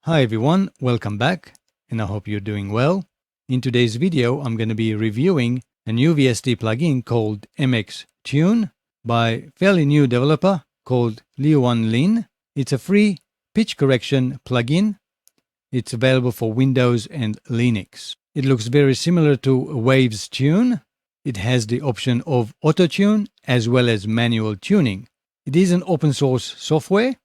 Hi everyone, welcome back, and I hope you're doing well. In today's video, I'm going to be reviewing a new VST plugin called MXTune by a fairly new developer called Liuan Lin. It's a free pitch correction plugin. It's available for Windows and Linux. It looks very similar to VST. It has the option of auto tune as well as manual tuning. It is an open source software,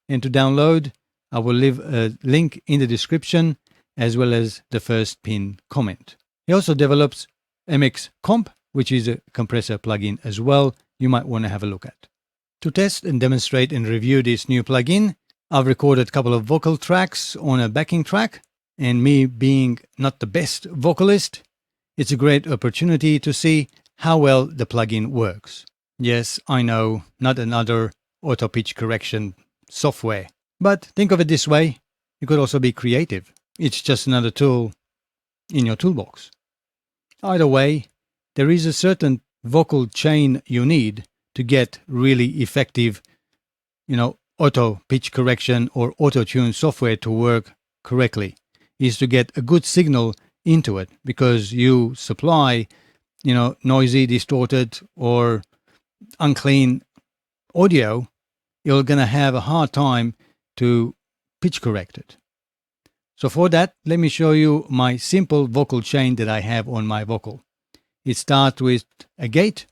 and to download, I will leave a link in the description as well as the first pinned comment. He also develops MXComp, which is a compressor plugin as well, you might want to have a look at. To test and demonstrate and review this new plugin, I've recorded a couple of vocal tracks on a backing track, and me being not the best vocalist, it's a great opportunity to see how well the plugin works. Yes, I know, not another auto pitch correction software. But think of it this way, you could also be creative. It's just another tool in your toolbox. Either way, there is a certain vocal chain you need to get really effective, auto pitch correction or auto tune software to work correctly, is to get a good signal into it, because you supply, noisy, distorted or unclean audio, you're going to have a hard time to pitch correct it. So for that, let me show you my simple vocal chain that I have on my vocal. It starts with a gate.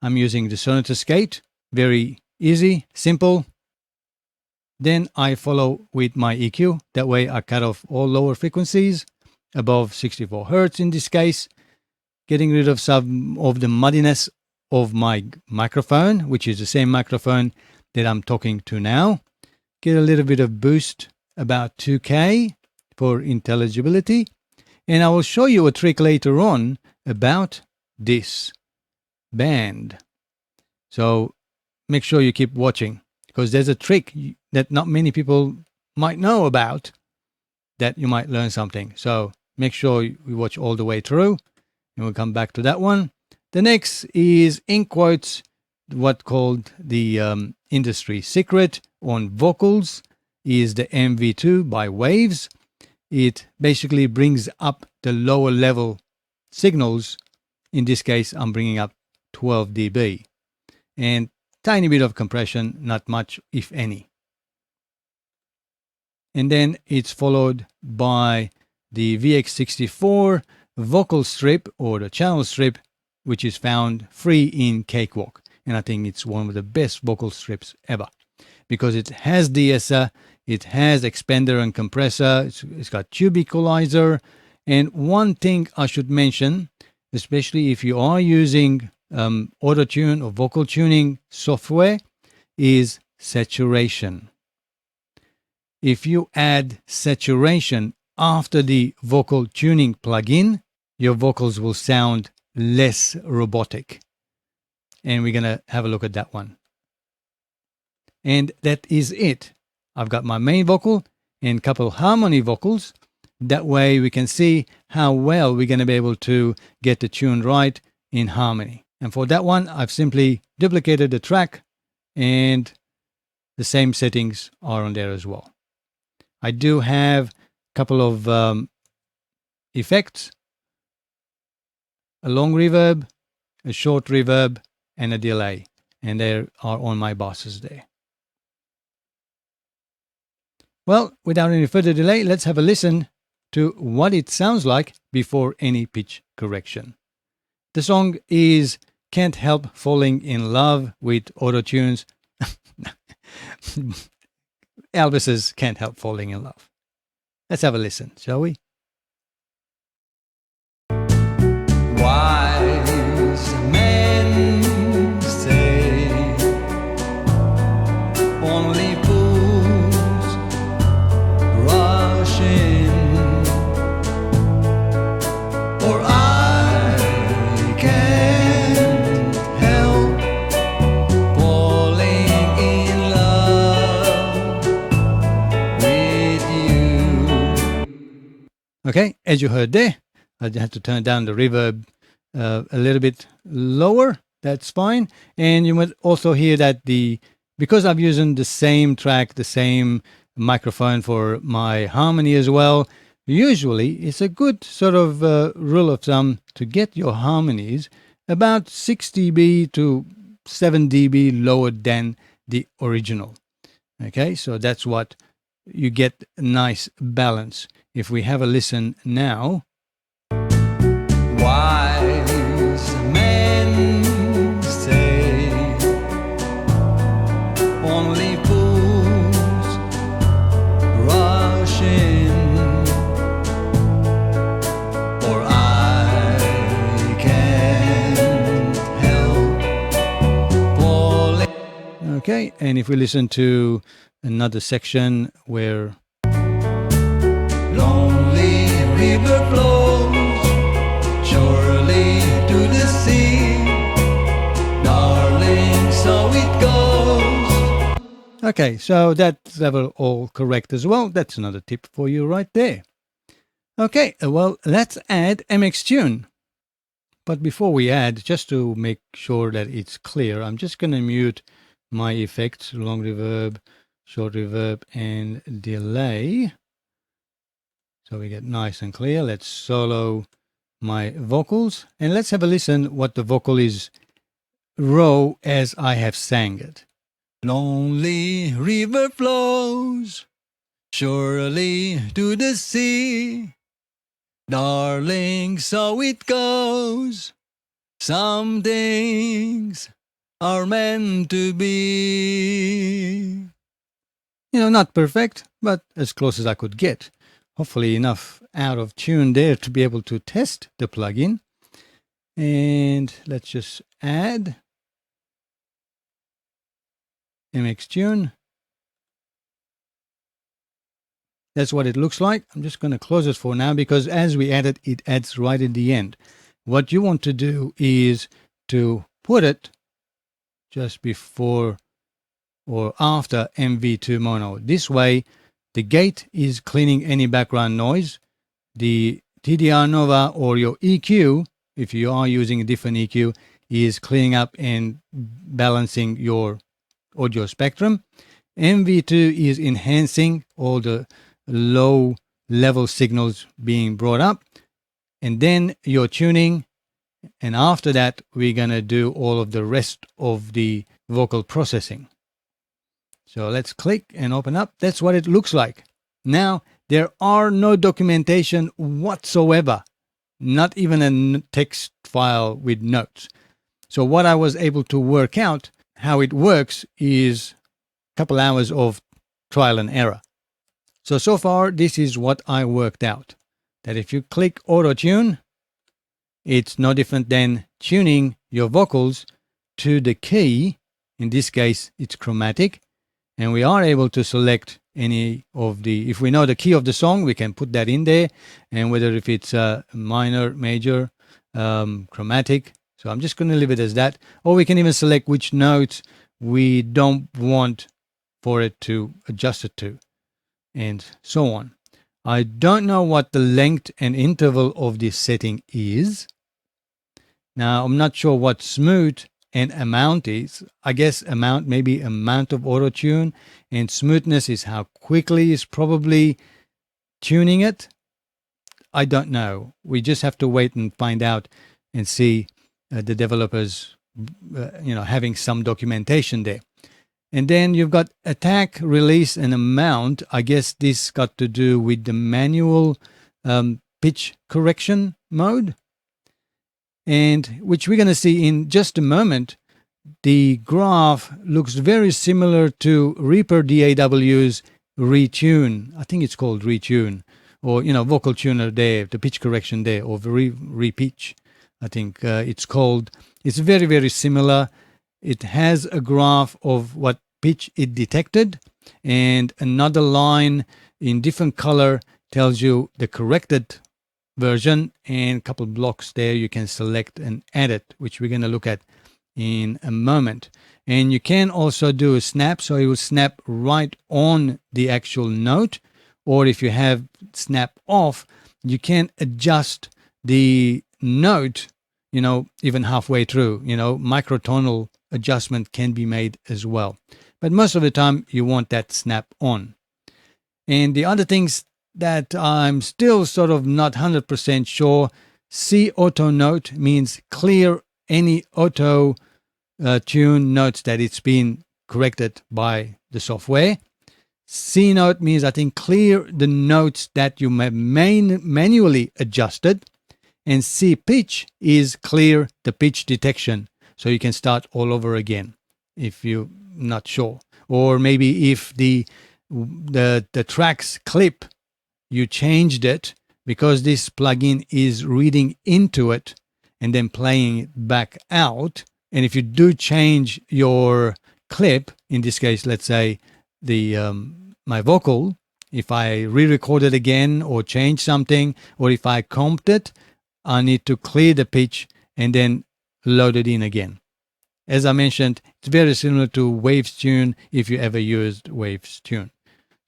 I'm using the Sonatus gate. Very easy, simple. Then I follow with my EQ. That way I cut off all lower frequencies above 64 Hz in this case, getting rid of some of the muddiness of my microphone, which is the same microphone that I'm talking to now. Get a little bit of boost, about 2K for intelligibility. And I will show you a trick later on about this band. So make sure you keep watching, because there's a trick that not many people might know about that you might learn something. So make sure you watch all the way through, and we'll come back to that one. The next is, in quotes, what called the industry secret on vocals is the MV2 by Waves. It basically brings up the lower level signals. In this case, I'm bringing up 12 dB and tiny bit of compression, not much, if any. And then it's followed by the VX64 vocal strip, or the channel strip, which is found free in Cakewalk. And I think it's one of the best vocal strips ever, because it has de-esser, it has expander and compressor, it's got tube equalizer. And one thing I should mention, especially if you are using auto-tune or vocal tuning software, is saturation. If you add saturation after the vocal tuning plugin, your vocals will sound less robotic. And we're going to have a look at that one. And that is it. I've got my main vocal and a couple harmony vocals. That way we can see how well we're going to be able to get the tune right in harmony. And for that one, I've simply duplicated the track, and the same settings are on there as well. I do have a couple of effects, a long reverb, a short reverb, and a delay, and they are on my bosses there. Well, without any further delay, let's have a listen to what it sounds like before any pitch correction. The song is Can't Help Falling in Love with Auto-Tunes. Elvis's Can't Help Falling in Love. Let's have a listen, shall we? Wise men say only fools rush in, or I can't help falling in love with you. Okay, as you heard there, I had to turn down the reverb a little bit lower. That's fine. And you might also hear that because I'm using the same track, the same microphone for my harmony as well. Usually, it's a good sort of rule of thumb to get your harmonies about 6 dB to 7 dB lower than the original. Okay, so that's what you get a nice balance. If we have a listen now. Wise men say only fools rush in, or I can't help falling. Okay, and if we listen to another section where lonely river flows surely to the sea, darling, so it goes. Okay, so that's level all correct as well. That's another tip for you right there. Okay, well, let's add MXTune. But before we add, just to make sure that it's clear, I'm just going to mute my effects, long reverb, short reverb, and delay. So we get nice and clear. Let's solo my vocals, and let's have a listen what the vocal is raw as I have sang it. Lonely river flows surely to the sea, darling, so it goes. Some things are meant to be. Not perfect, but as close as I could get. Hopefully enough out of tune there to be able to test the plugin. And let's just add MXTune. That's what it looks like. I'm just going to close it for now because as we add it, it adds right at the end. What you want to do is to put it just before or after MV2 mono. This way, the gate is cleaning any background noise. The TDR Nova or your EQ, if you are using a different EQ, is cleaning up and balancing your audio spectrum. MV2 is enhancing all the low level signals being brought up. And then your tuning. And after that, we're going to do all of the rest of the vocal processing. So let's click and open up. That's what it looks like. Now, there are no documentation whatsoever, not even a text file with notes. So what I was able to work out how it works is a couple hours of trial and error. So far, this is what I worked out. That if you click Auto Tune, it's no different than tuning your vocals to the key. In this case, it's chromatic. And we are able to select any of the, if we know the key of the song, we can put that in there. And whether if it's a minor, major, chromatic. So I'm just going to leave it as that. Or we can even select which notes we don't want for it to adjust it to. And so on. I don't know what the length and interval of this setting is. Now, I'm not sure what smooth and amount is. I guess amount, maybe amount of auto tune, and smoothness is how quickly is probably tuning it. I don't know. We just have to wait and find out and see the developers, having some documentation there. And then you've got attack, release, and amount. I guess this got to do with the manual pitch correction mode. And which we're going to see in just a moment. The graph looks very similar to Reaper DAW's retune. I think it's called retune, or vocal tuner there, the pitch correction there, or repitch. I think it's called. It's very, very similar. It has a graph of what pitch it detected, and another line in different color tells you the corrected version, and a couple blocks there you can select and edit, which we're going to look at in a moment. And you can also do a snap, so it will snap right on the actual note, or if you have snap off, you can adjust the note, even halfway through. Microtonal adjustment can be made as well. But most of the time, you want that snap on. And the other things that I'm still sort of not 100% sure, C auto note means clear any auto tune notes that it's been corrected by the software. C note means, I think, clear the notes that you manually adjusted. And C pitch is clear the pitch detection. So you can start all over again if you're not sure. Or maybe if the tracks clip, you changed it because this plugin is reading into it and then playing it back out. And if you do change your clip, in this case, let's say the my vocal, if I re-record it again or change something, or if I comped it, I need to clear the pitch and then load it in again. As I mentioned, it's very similar to VST if you ever used VST.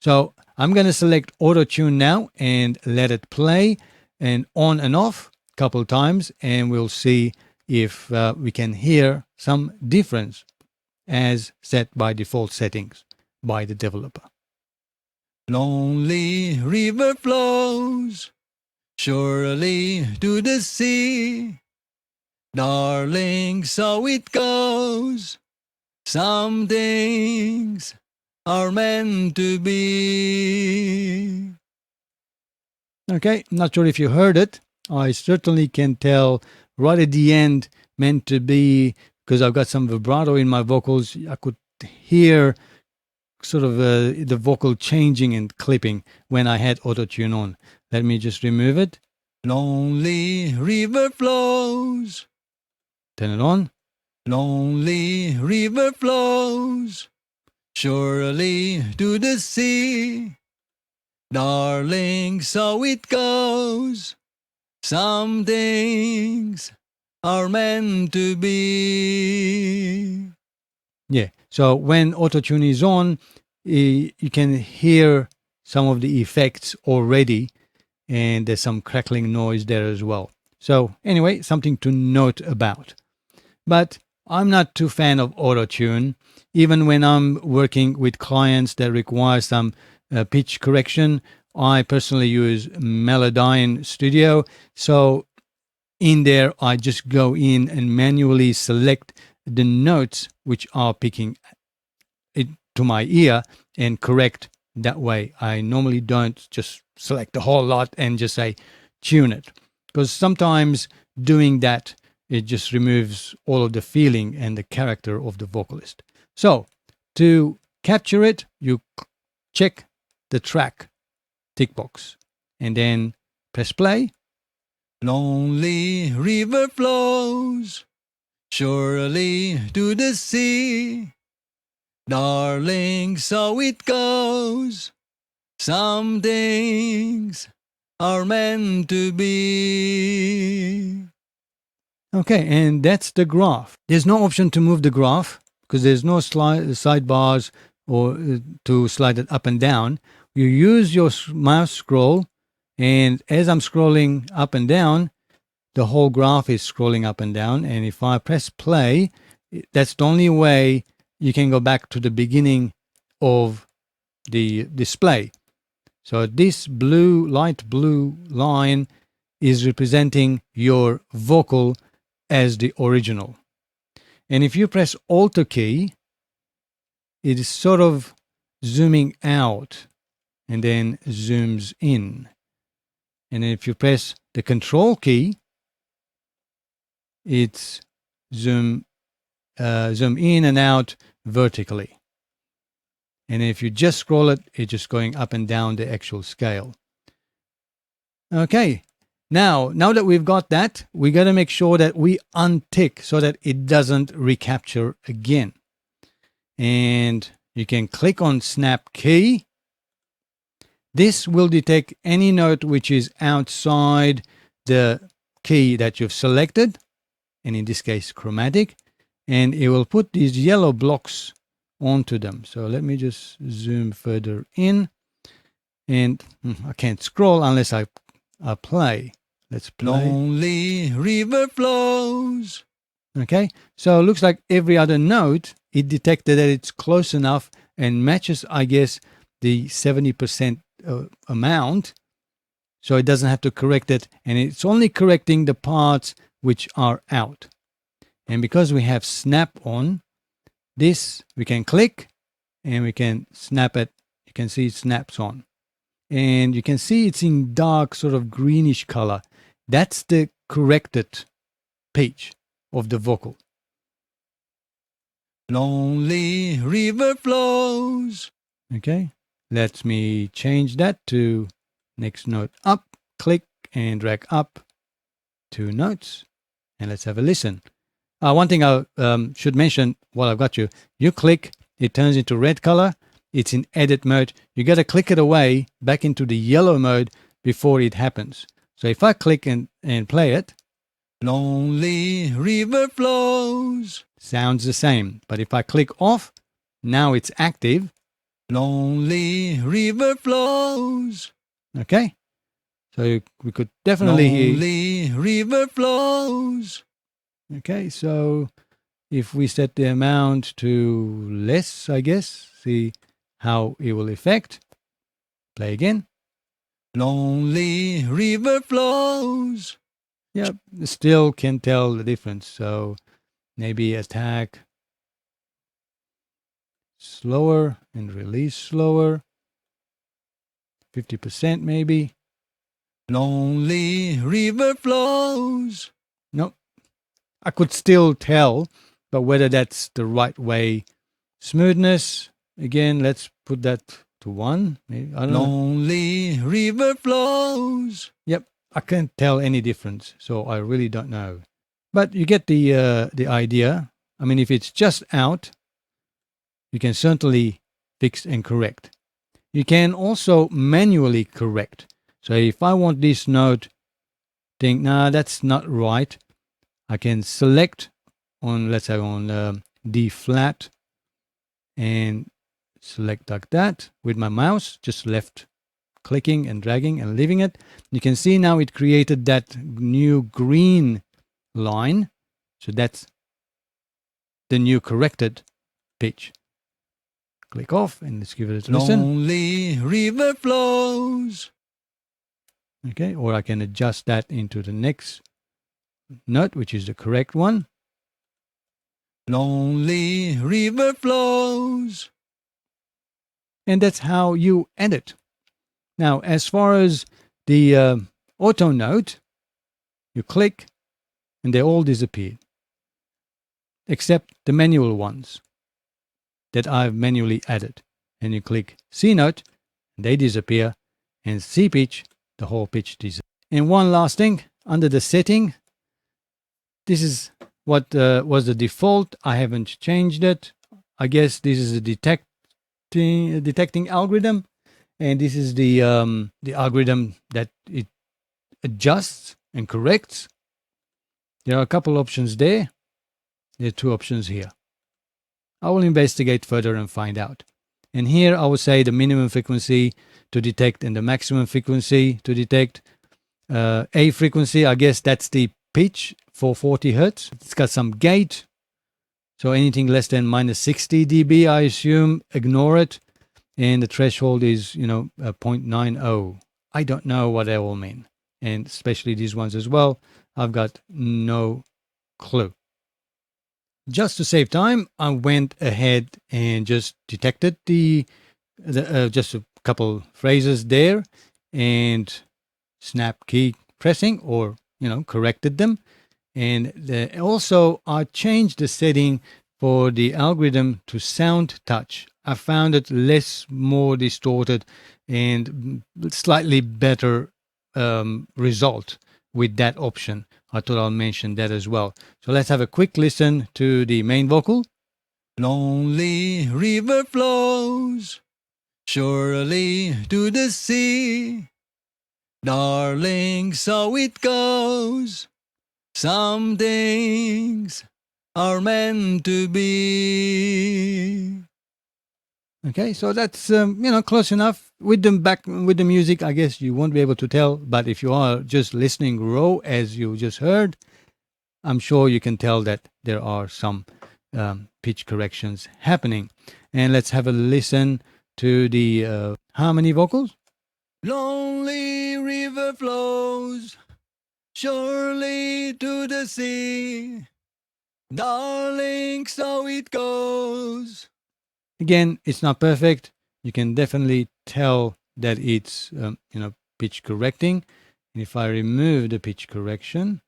So I'm going to select Auto Tune now and let it play and on and off a couple times, and we'll see if we can hear some difference as set by default settings by the developer. Lonely river flows surely to the sea, darling, so it goes. Some things are meant to be. Okay, not sure if you heard it. I certainly can tell right at the end, meant to be, because I've got some vibrato in my vocals. I could hear sort of the vocal changing and clipping when I had auto-tune on. Let me just remove it. Lonely river flows. Turn it on. Lonely river flows surely to the sea, darling, so it goes. Some things are meant to be. Yeah, so when auto-tune is on, you can hear some of the effects already, and there's some crackling noise there as well. So anyway, something to note about. But I'm not too fan of auto-tune. Even when I'm working with clients that require some pitch correction, I personally use Melodyne Studio. So in there, I just go in and manually select the notes which are picking it to my ear and correct that way. I normally don't just select the whole lot and just say tune it, because sometimes doing that, it just removes all of the feeling and the character of the vocalist. So to capture it, you check the track tick box and then press play. Lonely river flows surely to the sea, darling, so it goes. Some things are meant to be. Okay, and that's the graph. There's no option to move the graph because there's no sidebars or to slide it up and down. You use your mouse scroll, and as I'm scrolling up and down, the whole graph is scrolling up and down. And if I press play, that's the only way you can go back to the beginning of the display. So this blue, light blue line is representing your vocal as the original. And if you press Alt key, it is sort of zooming out and then zooms in. And if you press the Control key, it's zoom in and out vertically. And if you just scroll it, it's just going up and down the actual scale. Okay. Now that we've got that, we got to make sure that we untick so that it doesn't recapture again. And you can click on Snap Key. This will detect any note which is outside the key that you've selected, and in this case, chromatic, and it will put these yellow blocks onto them. So let me just zoom further in, and I can't scroll unless I play. Let's play. Lonely river flows. Okay, so it looks like every other note, it detected that it's close enough and matches, I guess, the 70% amount, so it doesn't have to correct it, and it's only correcting the parts which are out. And because we have snap on this, we can click and we can snap it. You can see it snaps on, and you can see it's in dark sort of greenish color. That's the corrected pitch of the vocal. Lonely river flows. Okay, let me change that to next note up. Click and drag up 2 notes, and let's have a listen. One thing I should mention while I've got you, you click, it turns into red color. It's in edit mode. You got to click it away back into the yellow mode before it happens. So if I click and play it, lonely river flows, sounds the same. But if I click off, now it's active. Lonely river flows. Okay, so we could definitely hear. Lonely river flows. Okay, so if we set the amount to less, I guess, see how it will affect. Play again. Lonely river flows. Yep, still can tell the difference. So maybe attack slower and release slower. 50% maybe. Lonely river flows. Nope. I could still tell, but whether that's the right way. Smoothness, again, let's put that to 1. Maybe, I don't know. Lonely river flows. Yep, I can't tell any difference, so I really don't know. But you get the idea. I mean, if it's just out, you can certainly fix and correct. You can also manually correct. So if I want this note, think, nah, that's not right, I can select on, let's say on D flat, and select like that with my mouse, just left clicking and dragging and leaving it. You can see now it created that new green line. So that's the new corrected pitch. Click off and let's give it a listen. Lonely river flows. Okay, or I can adjust that into the next note, which is the correct one. Lonely river flows. And that's how you edit. Now, as far as the auto note, you click and they all disappear, except the manual ones that I've manually added. And you click C note, and they disappear, and C pitch, the whole pitch disappears. And one last thing, under the setting, this is what was the default. I haven't changed it. I guess this is a detecting algorithm, and this is the algorithm that it adjusts and corrects. There are a couple options there. There are 2 options here. I will investigate further and find out. And here I would say the minimum frequency to detect and the maximum frequency to detect. A frequency, I guess that's the pitch for 40 Hertz. It's got some gate. So anything less than minus 60 dB, I assume, ignore it. And the threshold is, 0.90. I don't know what that will mean. And especially these ones as well. I've got no clue. Just to save time, I went ahead and just detected just a couple phrases there and snap key pressing, or corrected them. And also I changed the setting for the algorithm to sound touch. I found it more distorted and slightly better result with that option. I thought I'll mention that as well. So let's have a quick listen to the main vocal. Lonely river flows surely to the sea. Darling, so it goes. Some things are meant to be. Okay, so that's close enough. With the music, I guess you won't be able to tell. But if you are just listening raw, as you just heard, I'm sure you can tell that there are some pitch corrections happening. And let's have a listen to the harmony vocals. Lonely river flows surely to the sea. Darling, so it goes. Again, it's not perfect. You can definitely tell that it's pitch correcting. And if I remove the pitch correction,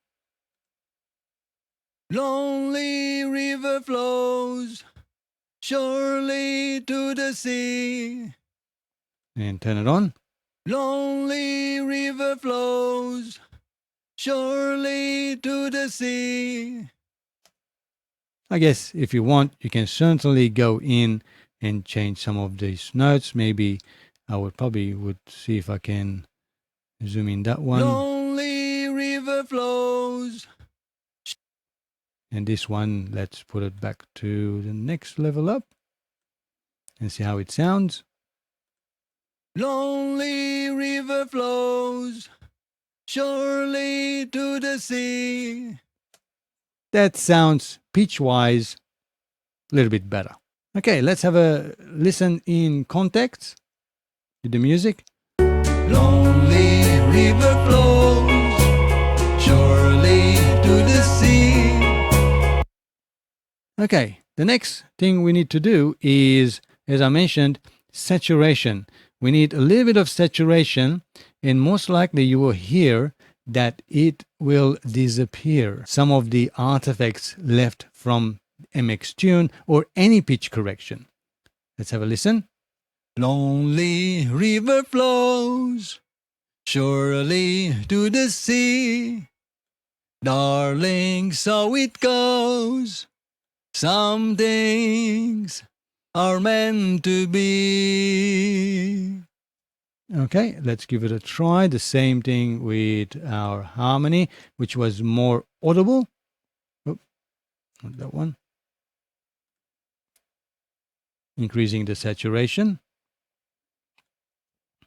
lonely river flows surely to the sea. And turn it on. Lonely river flows surely to the sea. I guess if you want, you can certainly go in and change some of these notes. Maybe I would see if I can zoom in that one. Lonely river flows. And this one, let's put it back to the next level up and see how it sounds. Lonely river flows surely to the sea. That sounds pitch-wise a little bit better. Okay, let's have a listen in context to the music. Lonely river flows surely to the sea. Okay, the next thing we need to do is, as I mentioned, saturation. We need a little bit of saturation, and most likely you will hear that it will disappear. Some of the artifacts left from MXTune or any pitch correction. Let's have a listen. Lonely river flows surely to the sea. Darling, so it goes. Some things are meant to be. Okay, let's give it a try. The same thing with our harmony, which was more audible. Oh, not that one. Increasing the saturation.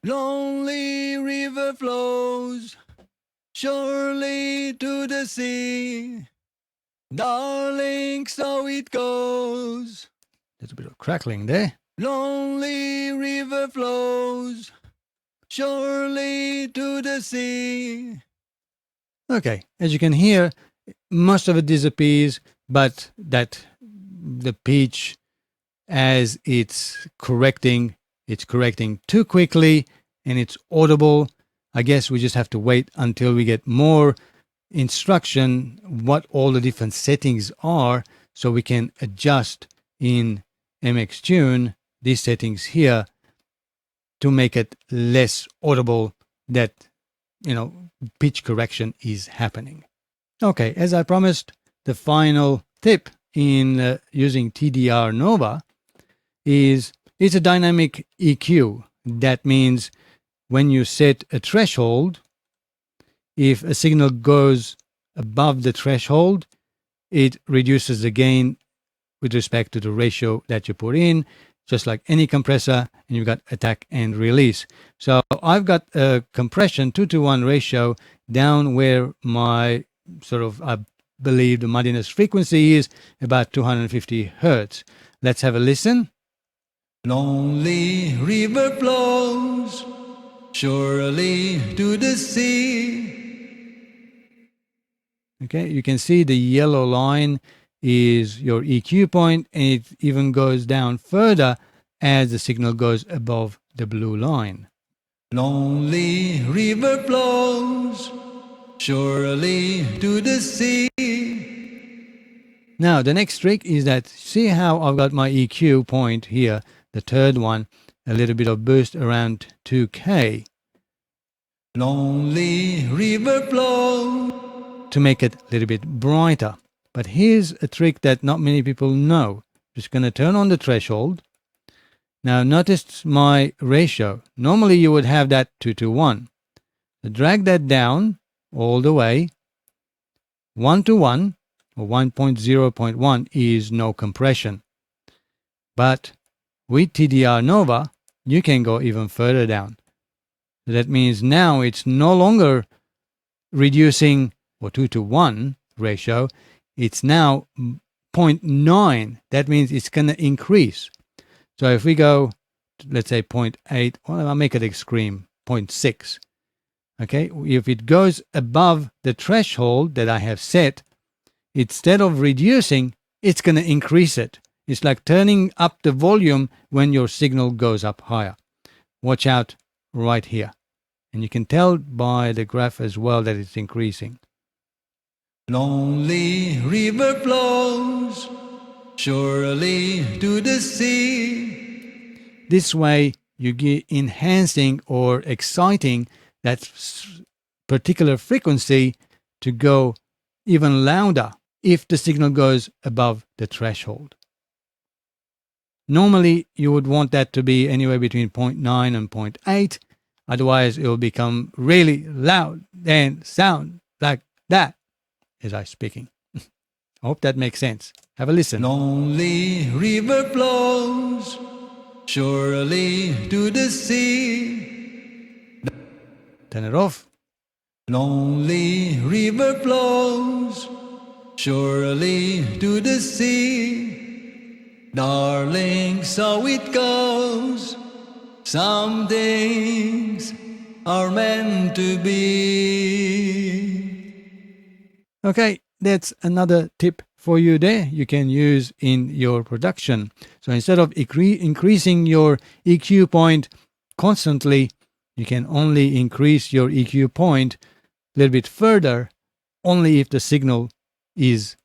Lonely river flows surely to the sea. Darling, so it goes. There's a bit of crackling there. Lonely river flows surely to the sea. Okay, as you can hear, most of it disappears, but that the pitch, as it's correcting too quickly and it's audible. I guess we just have to wait until we get more instruction what all the different settings are, so we can adjust in MXTune these settings here to make it less audible that pitch correction is happening. Okay, as I promised, the final tip in using TDR Nova is it's a dynamic EQ. That means when you set a threshold, if a signal goes above the threshold, it reduces the gain with respect to the ratio that you put in, just like any compressor, and you've got attack and release. So I've got a compression 2-to-1 ratio down where my I believe the muddiness frequency is about 250 hertz. Let's have a listen. Lonely river flows surely to the sea. Okay, you can see the yellow line is your EQ point, and it even goes down further as the signal goes above the blue line. Lonely river flows surely to the sea. Now, the next trick is that, see how I've got my EQ point here, the third one, a little bit of boost around 2K. Lonely river flows. To make it a little bit brighter. But here's a trick that not many people know. Just going to turn on the threshold. Now notice my ratio. Normally you would have that 2-to-1. So drag that down all the way. 1-to-1 or 1.0.1 is no compression. But with TDR Nova, you can go even further down. So that means now it's no longer reducing or 2-to-1 ratio, it's now 0.9. That means it's going to increase. So if we go let's say 0.8, well, I'll make it extreme, 0.6. Okay, if it goes above the threshold that I have set, instead of reducing, it's going to increase it. It's like turning up the volume when your signal goes up higher. Watch out right here. And you can tell by the graph as well that it's increasing. Lonely river flows surely to the sea. This way, you get enhancing or exciting that particular frequency to go even louder if the signal goes above the threshold. Normally, you would want that to be anywhere between 0.9 and 0.8. Otherwise, it will become really loud and sound like that as I'm speaking. I hope that makes sense. Have a listen. Lonely river flows surely to the sea. Turn it off. Lonely river flows surely to the sea. Darling, so it goes. Some things are meant to be. Okay, that's another tip for you there you can use in your production. So instead of increasing your EQ point constantly, you can only increase your EQ point a little bit further only if the signal is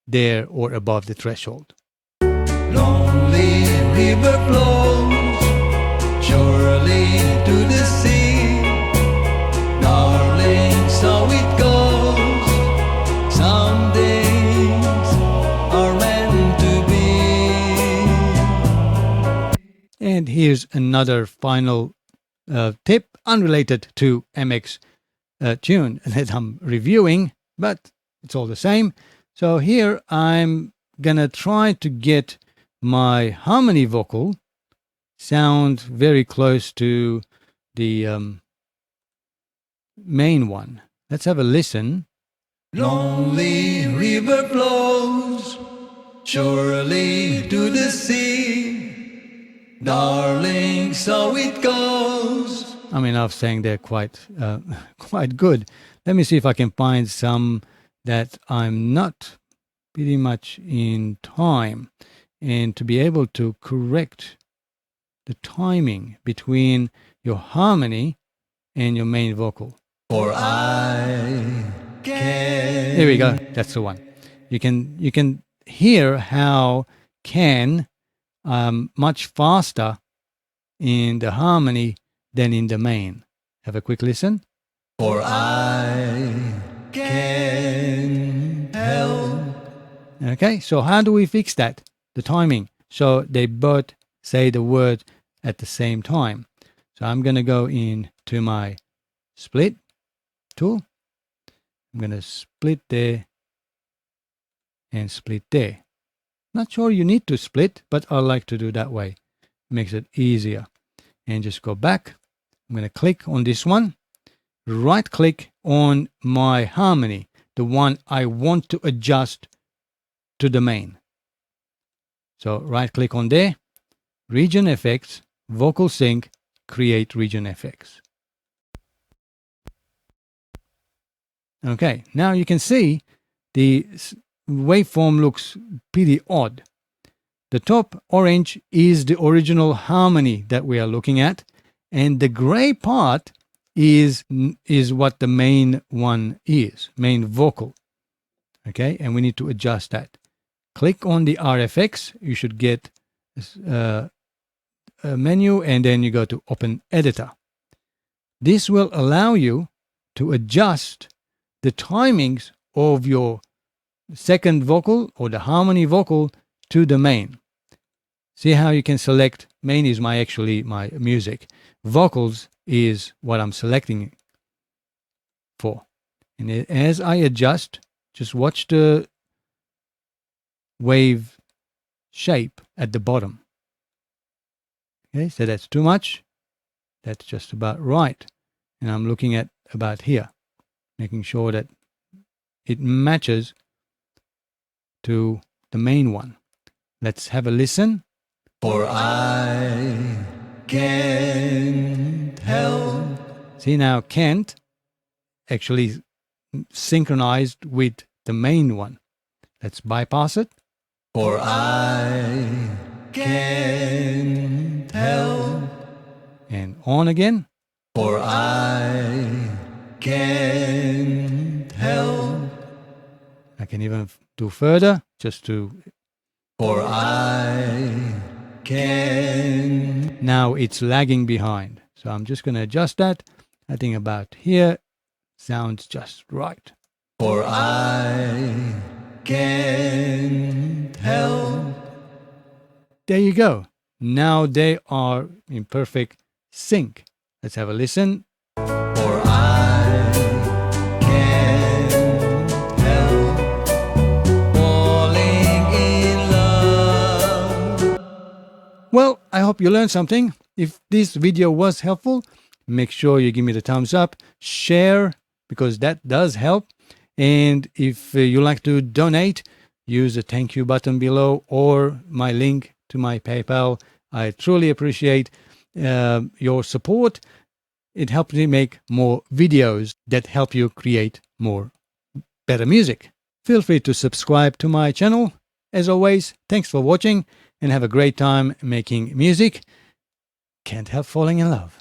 there or above the threshold. Lonely river flows surely to the sea. Darling, so it goes. Some things are meant to be. And here's another final tip unrelated to MXTune that I'm reviewing, but it's all the same. So here I'm gonna try to get my harmony vocal sound very close to the main one. Let's have a listen. Lonely river flows surely to the sea. Darling, so it goes. I mean, I've sang there quite good. Let me see if I can find some that I'm not pretty much in time, and to be able to correct the timing between your harmony and your main vocal. For I can. There we go. That's the one. You can hear how can much faster in the harmony than in the main. Have a quick listen. For I can help. Okay, so how do we fix that? The timing. So they both say the word at the same time. So I'm going to go into my split tool. I'm going to split there and split there. Not sure you need to split, but I like to do that way. Makes it easier. And just go back. I'm going to click on this one. Right click on my harmony, the one I want to adjust to the main. So right click on there, region effects, VocalSync, create region effects. Okay, now you can see the waveform looks pretty odd. The top orange is the original harmony that we are looking at, and the gray part is what the main one is, main vocal. Okay, and we need to adjust that. Click on the RFX. You should get a menu, and then you go to Open Editor. This will allow you to adjust the timings of your second vocal or the harmony vocal to the main. See how you can select. Main is my music. Vocals is what I'm selecting for. And as I adjust, just watch the wave shape at the bottom. Okay, so that's too much. That's just about right. And I'm looking at about here, making sure that it matches to the main one. Let's have a listen. For I can't help. See now, can't actually synchronized with the main one. Let's bypass it. For I can't help. And on again. For I can't help. I can even do further just to. For I can't. Now it's lagging behind. So I'm just going to adjust that. I think about here sounds just right. For I can't help. There you go. Now they are in perfect sync. Let's have a listen. For I can't help falling in love. Well, I hope you learned something. If this video was helpful, make sure you give me the thumbs up, share, because that does help. And if you like to donate, use the thank you button below or my link to my PayPal. I truly appreciate your support. It helps me make more videos that help you create more better music. Feel free to subscribe to my channel. As always, thanks for watching and have a great time making music. Can't help falling in love.